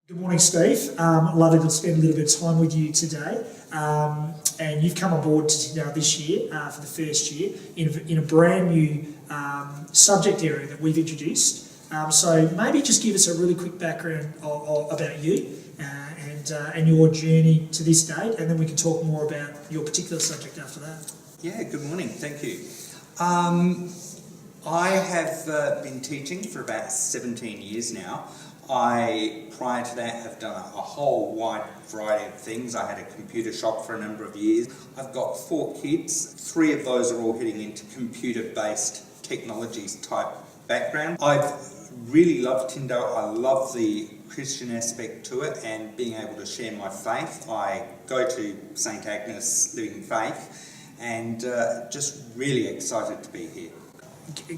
Good morning, Steve. Lovely to spend a little bit of time with you today. And you've come on board to Tyndale this year for the first year in a brand new subject area that we've introduced. So maybe just give us a really quick background about you and your journey to this date, and then we can talk more about your particular subject after that. Yeah, good morning, thank you. I have been teaching for about 17 years now. Prior to that, have done a whole wide variety of things. I had a computer shop for a number of years. I've got 4 kids. 3 of those are all heading into computer-based technologies type background. I've really loved Tyndale. I love the Christian aspect to it and being able to share my faith. I go to St. Agnes Living Faith and just really excited to be here.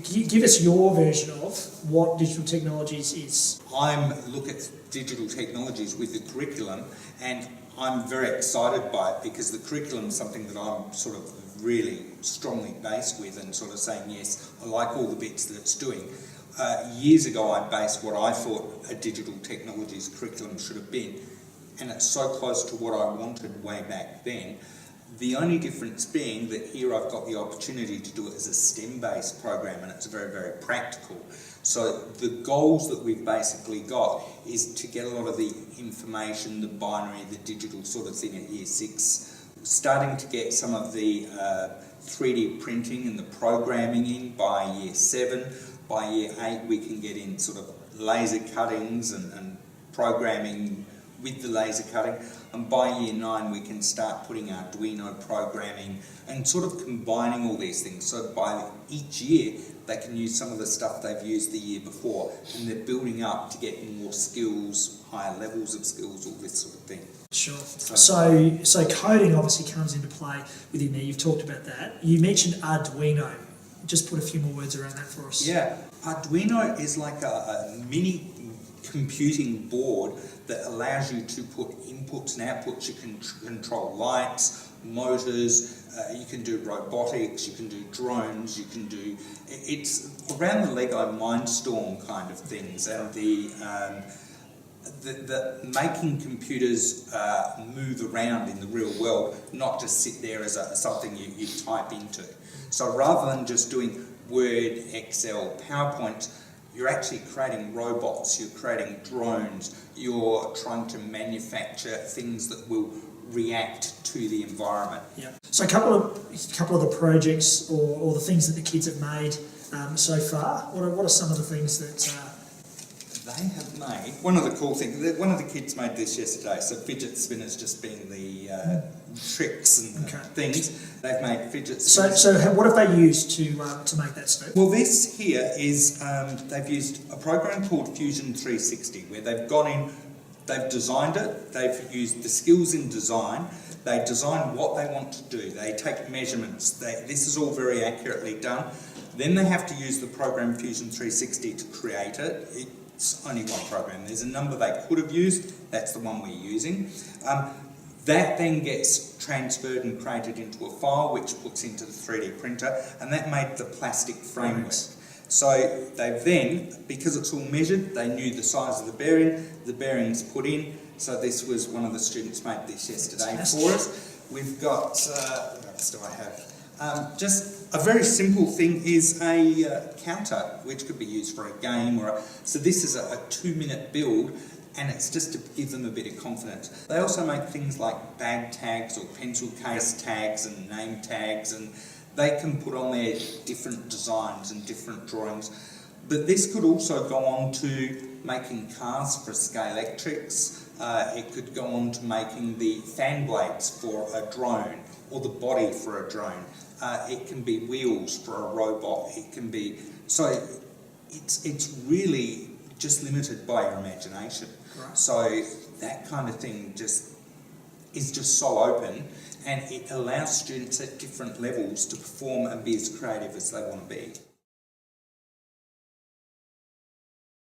Give us your version of what digital technologies is. I look at digital technologies with the curriculum, and I'm very excited by it because the curriculum is something that I'm sort of really strongly based with and sort of saying, yes, I like all the bits that it's doing. Years ago I based what I thought a digital technologies curriculum should have been, and it's so close to what I wanted way back then. The only difference being that here I've got the opportunity to do it as a STEM-based program, and it's very, very practical. So the goals that we've basically got is to get a lot of the information, the binary, the digital sort of thing at Year 6, starting to get some of the 3D printing and the programming in by Year 7. By Year 8 we can get in sort of laser cuttings and programming with the laser cutting, and by Year 9 we can start putting Arduino programming and sort of combining all these things. So by each year they can use some of the stuff they've used the year before, and they're building up to get more skills, higher levels of skills, all this sort of thing. Sure. So coding obviously comes into play within there. You've talked about that. You mentioned Arduino. Just put a few more words around that for us. Yeah, Arduino is like a mini computing board that allows you to put inputs and outputs. You can control lights, motors, you can do robotics, you can do drones, you can do... It's around the Lego Mindstorm kind of things, and the making computers move around in the real world, not just sit there as something you type into. So rather than just doing Word, Excel, PowerPoint, you're actually creating robots, you're creating drones, you're trying to manufacture things that will react to the environment. Yeah. So a couple of the projects or the things that the kids have made so far, what are some of the things that... They have made, one of the cool things, one of the kids made this yesterday, so fidget spinners just being the tricks and things, they've made fidget spinners. So what have they used to make that step? Well, this here is, they've used a program called Fusion 360, where they've gone in, they've designed it, they've used the skills in design, they design what they want to do, they take measurements, this is all very accurately done. Then they have to use the program Fusion 360 to create it. It's only one program. There's a number they could have used. That's the one we're using. That then gets transferred and created into a file which puts into the 3D printer, and that made the plastic framework. So they've then, because it's all measured, they knew the size of the bearing's put in. So this was one of the students made this yesterday for us. We've got, what else do I have? Just a very simple thing is a counter, which could be used for a game so this is a 2-minute build, and it's just to give them a bit of confidence. They also make things like bag tags or pencil case tags and name tags, and they can put on there different designs and different drawings. But this could also go on to making cars for Scalextrics. It could go on to making the fan blades for a drone, or the body for a drone. It can be wheels for a robot. It can be... So it's really just limited by your imagination. Right. So that kind of thing is just so open, and it allows students at different levels to perform and be as creative as they want to be.